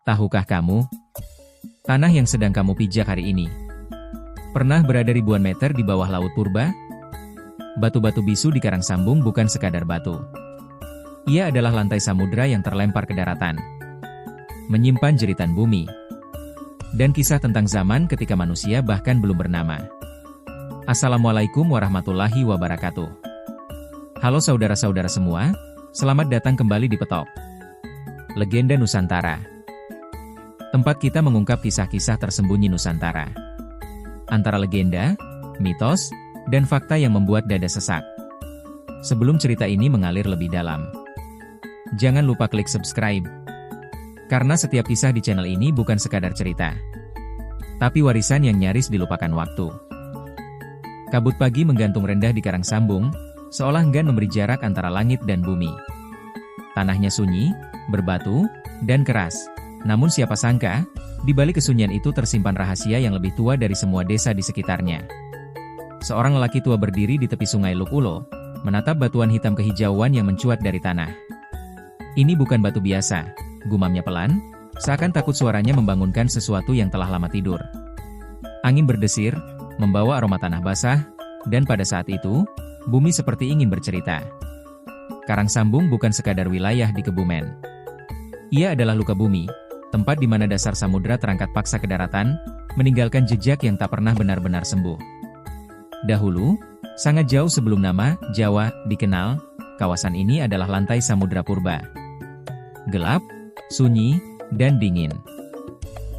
Tahukah kamu, tanah yang sedang kamu pijak hari ini pernah berada ribuan meter di bawah laut purba? Batu-batu bisu di Karang Sambung bukan sekadar batu. Ia adalah lantai samudra yang terlempar ke daratan, menyimpan jeritan bumi, dan kisah tentang zaman ketika manusia bahkan belum bernama. Assalamualaikum warahmatullahi wabarakatuh. Halo saudara-saudara semua, selamat datang kembali di Petok Legenda Nusantara. Tempat kita mengungkap kisah-kisah tersembunyi Nusantara. Antara legenda, mitos, dan fakta yang membuat dada sesak. Sebelum cerita ini mengalir lebih dalam, jangan lupa klik subscribe. Karena setiap kisah di channel ini bukan sekadar cerita, tapi warisan yang nyaris dilupakan waktu. Kabut pagi menggantung rendah di Karang Sambung, seolah enggan memberi jarak antara langit dan bumi. Tanahnya sunyi, berbatu, dan keras. Namun siapa sangka, di balik kesunyian itu tersimpan rahasia yang lebih tua dari semua desa di sekitarnya. Seorang lelaki tua berdiri di tepi sungai Luk Ulo, menatap batuan hitam kehijauan yang mencuat dari tanah. Ini bukan batu biasa, gumamnya pelan, seakan takut suaranya membangunkan sesuatu yang telah lama tidur. Angin berdesir, membawa aroma tanah basah, dan pada saat itu, bumi seperti ingin bercerita. Karang Sambung bukan sekadar wilayah di Kebumen. Ia adalah luka bumi, tempat di mana dasar samudra terangkat paksa ke daratan, meninggalkan jejak yang tak pernah benar-benar sembuh. Dahulu, sangat jauh sebelum nama Jawa dikenal, kawasan ini adalah lantai samudra purba. Gelap, sunyi, dan dingin.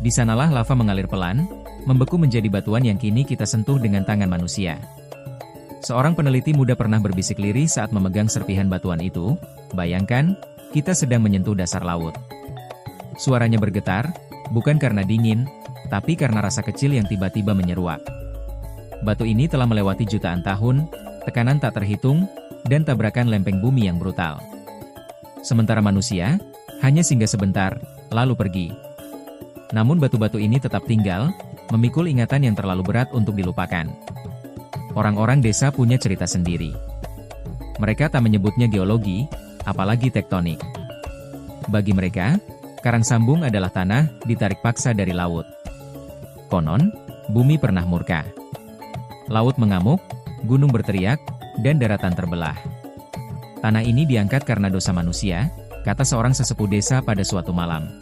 Di sanalah lava mengalir pelan, membeku menjadi batuan yang kini kita sentuh dengan tangan manusia. Seorang peneliti muda pernah berbisik lirih saat memegang serpihan batuan itu, bayangkan, kita sedang menyentuh dasar laut. Suaranya bergetar, bukan karena dingin, tapi karena rasa kecil yang tiba-tiba menyeruak. Batu ini telah melewati jutaan tahun, tekanan tak terhitung, dan tabrakan lempeng bumi yang brutal. Sementara manusia, hanya singgah sebentar, lalu pergi. Namun batu-batu ini tetap tinggal, memikul ingatan yang terlalu berat untuk dilupakan. Orang-orang desa punya cerita sendiri. Mereka tak menyebutnya geologi, apalagi tektonik. Bagi mereka, Karang Sambung adalah tanah ditarik paksa dari laut. Konon, bumi pernah murka. Laut mengamuk, gunung berteriak, dan daratan terbelah. Tanah ini diangkat karena dosa manusia, kata seorang sesepuh desa pada suatu malam.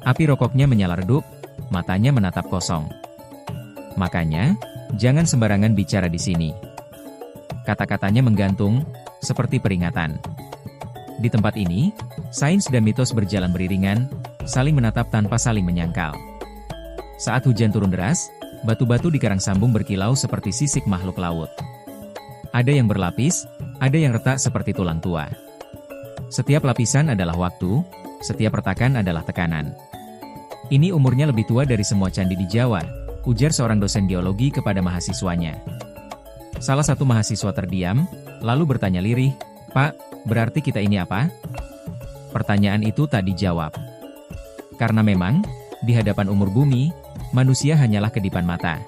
Api rokoknya menyala redup, matanya menatap kosong. Makanya, jangan sembarangan bicara di sini. Kata-katanya menggantung, seperti peringatan. Di tempat ini, sains dan mitos berjalan beriringan, saling menatap tanpa saling menyangkal. Saat hujan turun deras, batu-batu di Karang Sambung berkilau seperti sisik makhluk laut. Ada yang berlapis, ada yang retak seperti tulang tua. Setiap lapisan adalah waktu, setiap retakan adalah tekanan. Ini umurnya lebih tua dari semua candi di Jawa, ujar seorang dosen geologi kepada mahasiswanya. Salah satu mahasiswa terdiam, lalu bertanya lirih, "Pak, berarti kita ini apa?" Pertanyaan itu tak dijawab. Karena memang, di hadapan umur bumi, manusia hanyalah kedipan mata.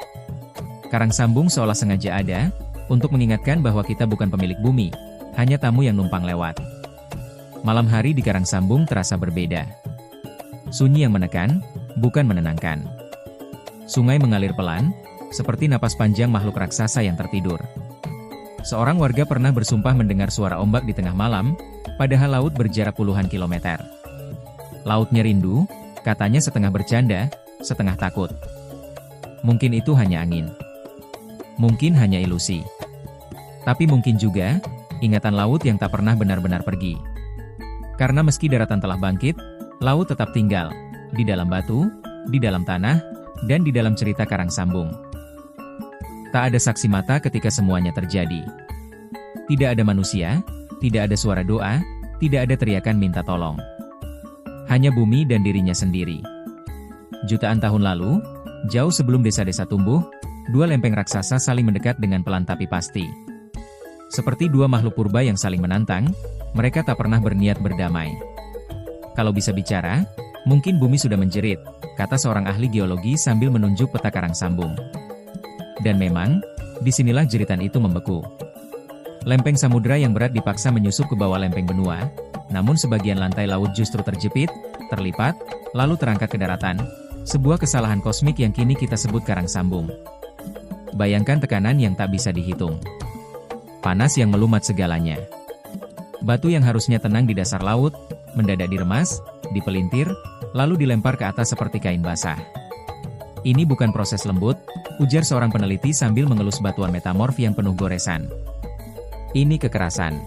Karang Sambung seolah sengaja ada, untuk mengingatkan bahwa kita bukan pemilik bumi, hanya tamu yang numpang lewat. Malam hari di Karang Sambung terasa berbeda. Sunyi yang menekan, bukan menenangkan. Sungai mengalir pelan, seperti napas panjang makhluk raksasa yang tertidur. Seorang warga pernah bersumpah mendengar suara ombak di tengah malam, padahal laut berjarak puluhan kilometer. Lautnya rindu, katanya setengah bercanda, setengah takut. Mungkin itu hanya angin. Mungkin hanya ilusi. Tapi mungkin juga, ingatan laut yang tak pernah benar-benar pergi. Karena meski daratan telah bangkit, laut tetap tinggal, di dalam batu, di dalam tanah, dan di dalam cerita Karang Sambung. Tak ada saksi mata ketika semuanya terjadi. Tidak ada manusia, tidak ada suara doa, tidak ada teriakan minta tolong. Hanya bumi dan dirinya sendiri. Jutaan tahun lalu, jauh sebelum desa-desa tumbuh, dua lempeng raksasa saling mendekat dengan pelan tapi pasti. Seperti dua makhluk purba yang saling menantang, mereka tak pernah berniat berdamai. Kalau bisa bicara, mungkin bumi sudah menjerit, kata seorang ahli geologi sambil menunjuk peta Karang Sambung. Dan memang, disinilah jeritan itu membeku. Lempeng samudra yang berat dipaksa menyusup ke bawah lempeng benua, namun sebagian lantai laut justru terjepit, terlipat, lalu terangkat ke daratan. Sebuah kesalahan kosmik yang kini kita sebut karang sambung. Bayangkan tekanan yang tak bisa dihitung. Panas yang melumat segalanya. Batu yang harusnya tenang di dasar laut, mendadak diremas, dipelintir, lalu dilempar ke atas seperti kain basah. Ini bukan proses lembut, ujar seorang peneliti sambil mengelus batuan metamorf yang penuh goresan. Ini kekerasan.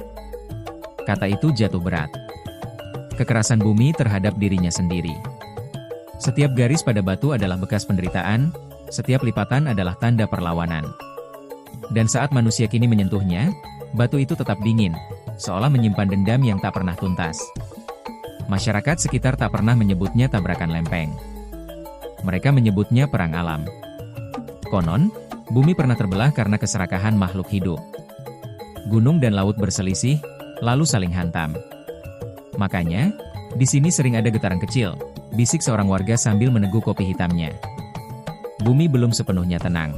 Kata itu jatuh berat. Kekerasan bumi terhadap dirinya sendiri. Setiap garis pada batu adalah bekas penderitaan, setiap lipatan adalah tanda perlawanan. Dan saat manusia kini menyentuhnya, batu itu tetap dingin, seolah menyimpan dendam yang tak pernah tuntas. Masyarakat sekitar tak pernah menyebutnya tabrakan lempeng. Mereka menyebutnya perang alam. Konon, bumi pernah terbelah karena keserakahan makhluk hidup. Gunung dan laut berselisih, lalu saling hantam. Makanya, di sini sering ada getaran kecil, bisik seorang warga sambil meneguk kopi hitamnya. Bumi belum sepenuhnya tenang.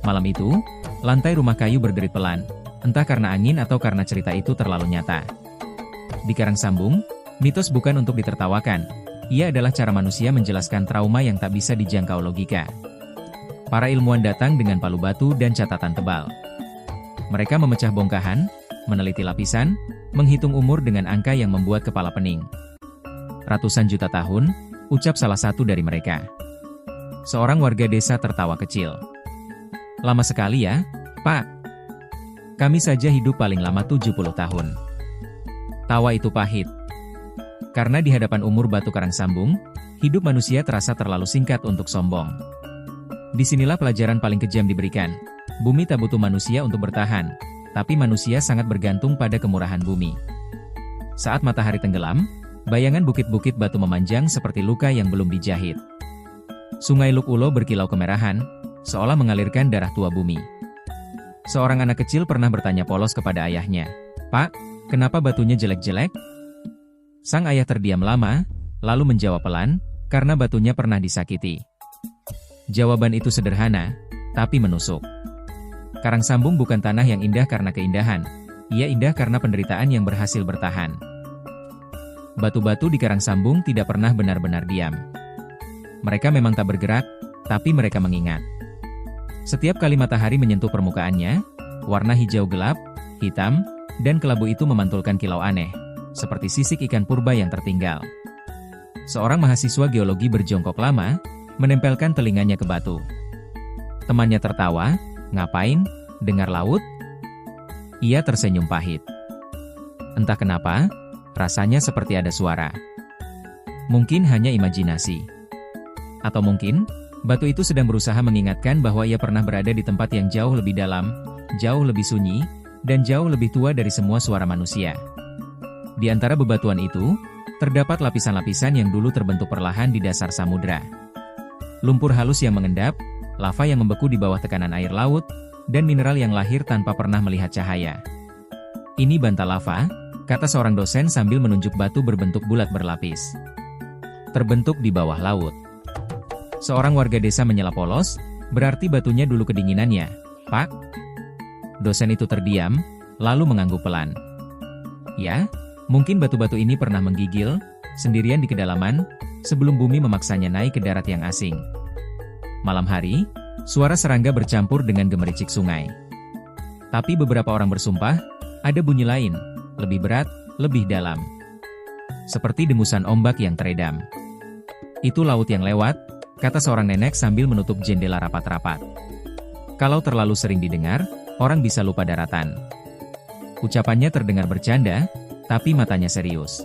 Malam itu, lantai rumah kayu berderit pelan, entah karena angin atau karena cerita itu terlalu nyata. Di Karang Sambung, mitos bukan untuk ditertawakan, ia adalah cara manusia menjelaskan trauma yang tak bisa dijangkau logika. Para ilmuwan datang dengan palu batu dan catatan tebal. Mereka memecah bongkahan, meneliti lapisan, menghitung umur dengan angka yang membuat kepala pening. Ratusan juta tahun, ucap salah satu dari mereka. Seorang warga desa tertawa kecil. Lama sekali ya, Pak. Kami saja hidup paling lama 70 tahun. Tawa itu pahit. Karena di hadapan umur batu karang sambung, hidup manusia terasa terlalu singkat untuk sombong. Disinilah pelajaran paling kejam diberikan. Bumi tak butuh manusia untuk bertahan, tapi manusia sangat bergantung pada kemurahan bumi. Saat matahari tenggelam, bayangan bukit-bukit batu memanjang seperti luka yang belum dijahit. Sungai Luk Ulo berkilau kemerahan, seolah mengalirkan darah tua bumi. Seorang anak kecil pernah bertanya polos kepada ayahnya, "Pak, kenapa batunya jelek-jelek?" Sang ayah terdiam lama, lalu menjawab pelan, "Karena batunya pernah disakiti." Jawaban itu sederhana, tapi menusuk. Karang Sambung bukan tanah yang indah karena keindahan, ia indah karena penderitaan yang berhasil bertahan. Batu-batu di Karang Sambung tidak pernah benar-benar diam. Mereka memang tak bergerak, tapi mereka mengingat. Setiap kali matahari menyentuh permukaannya, warna hijau gelap, hitam, dan kelabu itu memantulkan kilau aneh, seperti sisik ikan purba yang tertinggal. Seorang mahasiswa geologi berjongkok lama, menempelkan telinganya ke batu. Temannya tertawa, "Ngapain? Dengar laut?" Ia tersenyum pahit. Entah kenapa, rasanya seperti ada suara. Mungkin hanya imajinasi. Atau mungkin, batu itu sedang berusaha mengingatkan bahwa ia pernah berada di tempat yang jauh lebih dalam, jauh lebih sunyi, dan jauh lebih tua dari semua suara manusia. Di antara bebatuan itu, terdapat lapisan-lapisan yang dulu terbentuk perlahan di dasar samudra. Lumpur halus yang mengendap, lava yang membeku di bawah tekanan air laut, dan mineral yang lahir tanpa pernah melihat cahaya. "Ini banta lava," kata seorang dosen sambil menunjuk batu berbentuk bulat berlapis. "Terbentuk di bawah laut." Seorang warga desa menyela polos, "Berarti batunya dulu kedinginannya, Pak?" Dosen itu terdiam, lalu mengangguk pelan. "Ya, mungkin batu-batu ini pernah menggigil, sendirian di kedalaman, sebelum bumi memaksanya naik ke darat yang asing." Malam hari, suara serangga bercampur dengan gemericik sungai. Tapi beberapa orang bersumpah, ada bunyi lain, lebih berat, lebih dalam. Seperti dengusan ombak yang teredam. "Itu laut yang lewat," kata seorang nenek sambil menutup jendela rapat-rapat. Kalau terlalu sering didengar, orang bisa lupa daratan. Ucapannya terdengar bercanda, tapi matanya serius.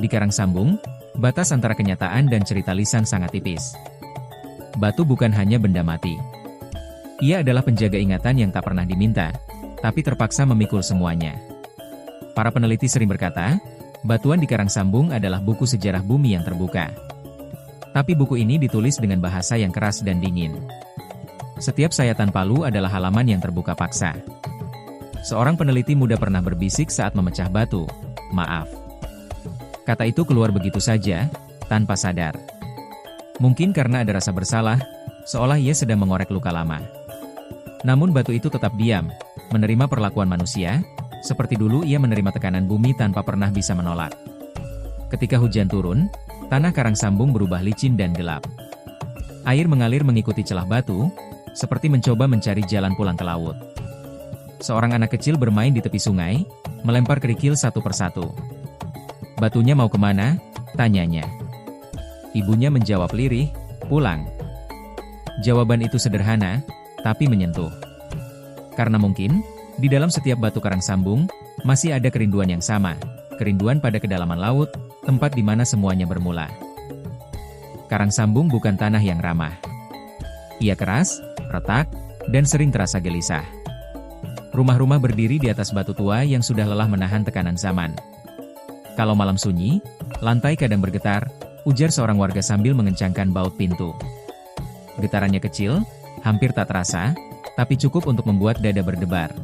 Di Karang Sambung, batas antara kenyataan dan cerita lisan sangat tipis. Batu bukan hanya benda mati. Ia adalah penjaga ingatan yang tak pernah diminta, tapi terpaksa memikul semuanya. Para peneliti sering berkata, batuan di Karang Sambung adalah buku sejarah bumi yang terbuka. Tapi buku ini ditulis dengan bahasa yang keras dan dingin. Setiap sayatan palu adalah halaman yang terbuka paksa. Seorang peneliti muda pernah berbisik saat memecah batu, "Maaf." Kata itu keluar begitu saja, tanpa sadar. Mungkin karena ada rasa bersalah, seolah ia sedang mengorek luka lama. Namun batu itu tetap diam, menerima perlakuan manusia, seperti dulu ia menerima tekanan bumi tanpa pernah bisa menolak. Ketika hujan turun, tanah karang sambung berubah licin dan gelap. Air mengalir mengikuti celah batu, seperti mencoba mencari jalan pulang ke laut. Seorang anak kecil bermain di tepi sungai, melempar kerikil satu persatu. "Batunya mau kemana?" tanyanya. Ibunya menjawab lirih, "Pulang." Jawaban itu sederhana, tapi menyentuh. Karena mungkin, di dalam setiap batu karang sambung, masih ada kerinduan yang sama, kerinduan pada kedalaman laut, tempat di mana semuanya bermula. Karang sambung bukan tanah yang ramah. Ia keras, retak, dan sering terasa gelisah. Rumah-rumah berdiri di atas batu tua yang sudah lelah menahan tekanan zaman. Kalau malam sunyi, lantai kadang bergetar, ujar seorang warga sambil mengencangkan baut pintu. Getarannya kecil, hampir tak terasa, tapi cukup untuk membuat dada berdebar.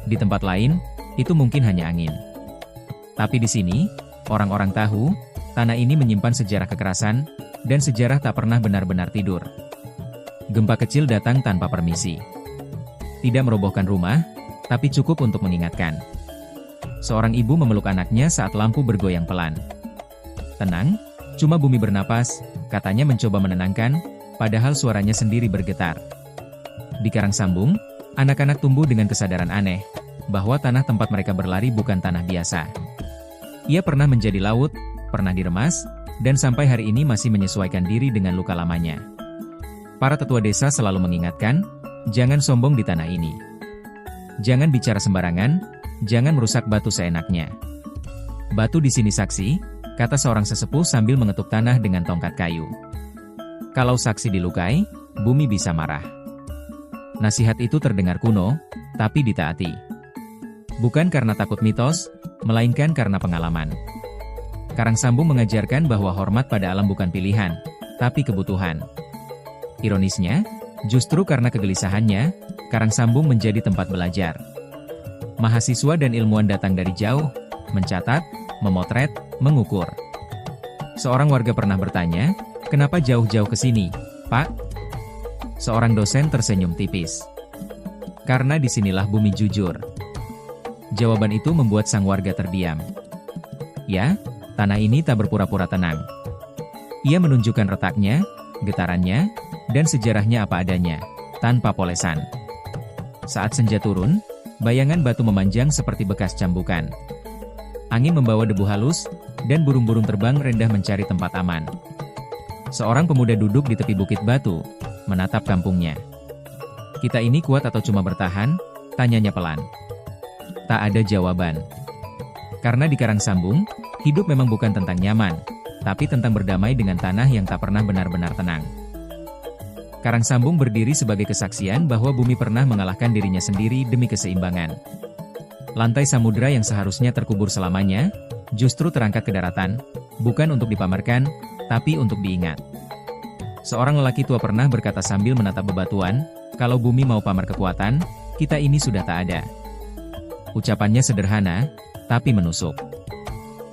Di tempat lain, itu mungkin hanya angin. Tapi di sini, orang-orang tahu, tanah ini menyimpan sejarah kekerasan, dan sejarah tak pernah benar-benar tidur. Gempa kecil datang tanpa permisi. Tidak merobohkan rumah, tapi cukup untuk mengingatkan. Seorang ibu memeluk anaknya saat lampu bergoyang pelan. "Tenang, cuma bumi bernapas," katanya mencoba menenangkan, padahal suaranya sendiri bergetar. Di karang sambung, anak-anak tumbuh dengan kesadaran aneh, bahwa tanah tempat mereka berlari bukan tanah biasa. Ia pernah menjadi laut, pernah diremas, dan sampai hari ini masih menyesuaikan diri dengan luka lamanya. Para tetua desa selalu mengingatkan, jangan sombong di tanah ini. Jangan bicara sembarangan, jangan merusak batu seenaknya. "Batu di sini saksi," kata seorang sesepuh sambil mengetuk tanah dengan tongkat kayu. "Kalau saksi dilukai, bumi bisa marah." Nasihat itu terdengar kuno, tapi ditaati. Bukan karena takut mitos, melainkan karena pengalaman. Karang sambung mengajarkan bahwa hormat pada alam bukan pilihan, tapi kebutuhan. Ironisnya, justru karena kegelisahannya, karang sambung menjadi tempat belajar. Mahasiswa dan ilmuwan datang dari jauh, mencatat, memotret, mengukur. Seorang warga pernah bertanya, "Kenapa jauh-jauh ke sini, Pak?" Seorang dosen tersenyum tipis. "Karena disinilah bumi jujur." Jawaban itu membuat sang warga terdiam. Ya, tanah ini tak berpura-pura tenang. Ia menunjukkan retaknya, getarannya, dan sejarahnya apa adanya, tanpa polesan. Saat senja turun, bayangan batu memanjang seperti bekas cambukan. Angin membawa debu halus, dan burung-burung terbang rendah mencari tempat aman. Seorang pemuda duduk di tepi bukit batu, menatap kampungnya. "Kita ini kuat atau cuma bertahan?" tanyanya pelan. Tak ada jawaban. Karena di karang sambung, hidup memang bukan tentang nyaman, tapi tentang berdamai dengan tanah yang tak pernah benar-benar tenang. Karang sambung berdiri sebagai kesaksian bahwa bumi pernah mengalahkan dirinya sendiri demi keseimbangan. Lantai samudera yang seharusnya terkubur selamanya, justru terangkat ke daratan, bukan untuk dipamerkan, tapi untuk diingat. Seorang lelaki tua pernah berkata sambil menatap bebatuan, "Kalau bumi mau pamer kekuatan, kita ini sudah tak ada." Ucapannya sederhana, tapi menusuk.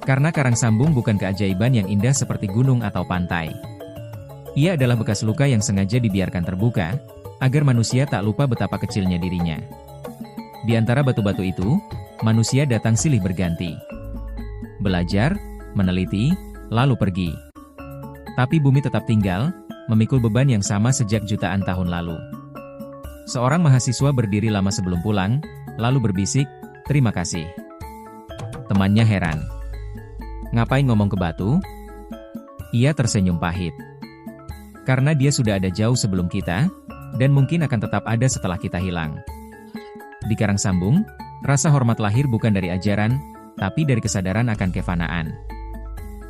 Karena karang sambung bukan keajaiban yang indah seperti gunung atau pantai. Ia adalah bekas luka yang sengaja dibiarkan terbuka, agar manusia tak lupa betapa kecilnya dirinya. Di antara batu-batu itu, manusia datang silih berganti. Belajar, meneliti, lalu pergi. Tapi bumi tetap tinggal, memikul beban yang sama sejak jutaan tahun lalu. Seorang mahasiswa berdiri lama sebelum pulang, lalu berbisik, "Terima kasih." Temannya heran. "Ngapain ngomong ke batu?" Ia tersenyum pahit. Karena dia sudah ada jauh sebelum kita, dan mungkin akan tetap ada setelah kita hilang. Di karang sambung, rasa hormat lahir bukan dari ajaran, tapi dari kesadaran akan kefanaan.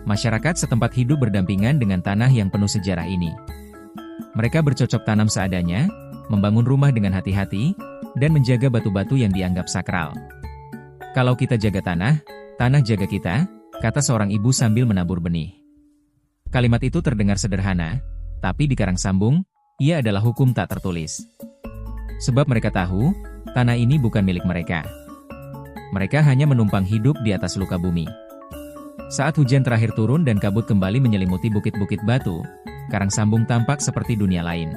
Masyarakat setempat hidup berdampingan dengan tanah yang penuh sejarah ini. Mereka bercocok tanam seadanya, membangun rumah dengan hati-hati, dan menjaga batu-batu yang dianggap sakral. "Kalau kita jaga tanah, tanah jaga kita," kata seorang ibu sambil menabur benih. Kalimat itu terdengar sederhana, tapi di karang sambung, ia adalah hukum tak tertulis. Sebab mereka tahu, tanah ini bukan milik mereka. Mereka hanya menumpang hidup di atas luka bumi. Saat hujan terakhir turun dan kabut kembali menyelimuti bukit-bukit batu, karang sambung tampak seperti dunia lain.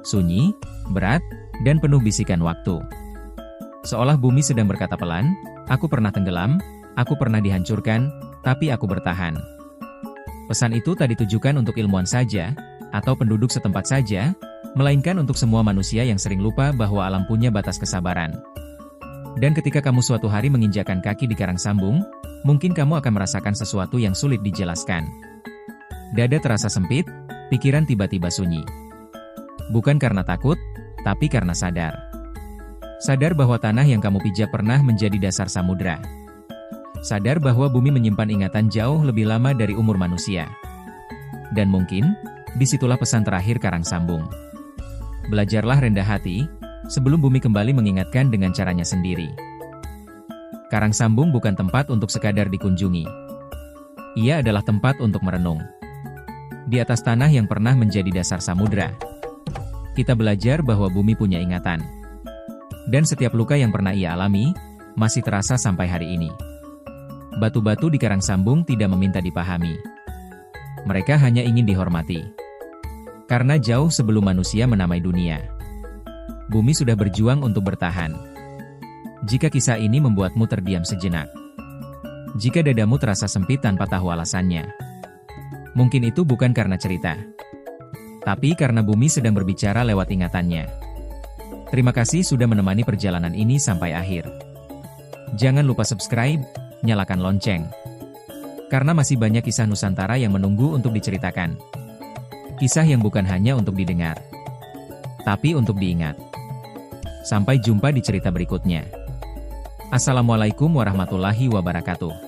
Sunyi, berat, dan penuh bisikan waktu. Seolah bumi sedang berkata pelan, "Aku pernah tenggelam, Aku pernah dihancurkan, tapi aku bertahan. Pesan itu tak ditujukan untuk ilmuwan saja, atau penduduk setempat saja, melainkan untuk semua manusia yang sering lupa bahwa alam punya batas kesabaran. Dan ketika kamu suatu hari menginjakkan kaki di karang sambung, mungkin kamu akan merasakan sesuatu yang sulit dijelaskan. Dada terasa sempit, pikiran tiba-tiba sunyi. Bukan karena takut, tapi karena sadar. Sadar bahwa tanah yang kamu pijak pernah menjadi dasar samudra. Sadar bahwa bumi menyimpan ingatan jauh lebih lama dari umur manusia. Dan mungkin, disitulah pesan terakhir karang sambung. Belajarlah rendah hati, sebelum bumi kembali mengingatkan dengan caranya sendiri. Karang sambung bukan tempat untuk sekadar dikunjungi. Ia adalah tempat untuk merenung. Di atas tanah yang pernah menjadi dasar samudra, kita belajar bahwa bumi punya ingatan. Dan setiap luka yang pernah ia alami, masih terasa sampai hari ini. Batu-batu di karang sambung tidak meminta dipahami. Mereka hanya ingin dihormati. Karena jauh sebelum manusia menamai dunia, bumi sudah berjuang untuk bertahan. Jika kisah ini membuatmu terdiam sejenak, jika dadamu terasa sempit tanpa tahu alasannya, mungkin itu bukan karena cerita, tapi karena bumi sedang berbicara lewat ingatannya. Terima kasih sudah menemani perjalanan ini sampai akhir. Jangan lupa subscribe, nyalakan lonceng. Karena masih banyak kisah Nusantara yang menunggu untuk diceritakan. Kisah yang bukan hanya untuk didengar, tapi untuk diingat. Sampai jumpa di cerita berikutnya. Assalamualaikum warahmatullahi wabarakatuh.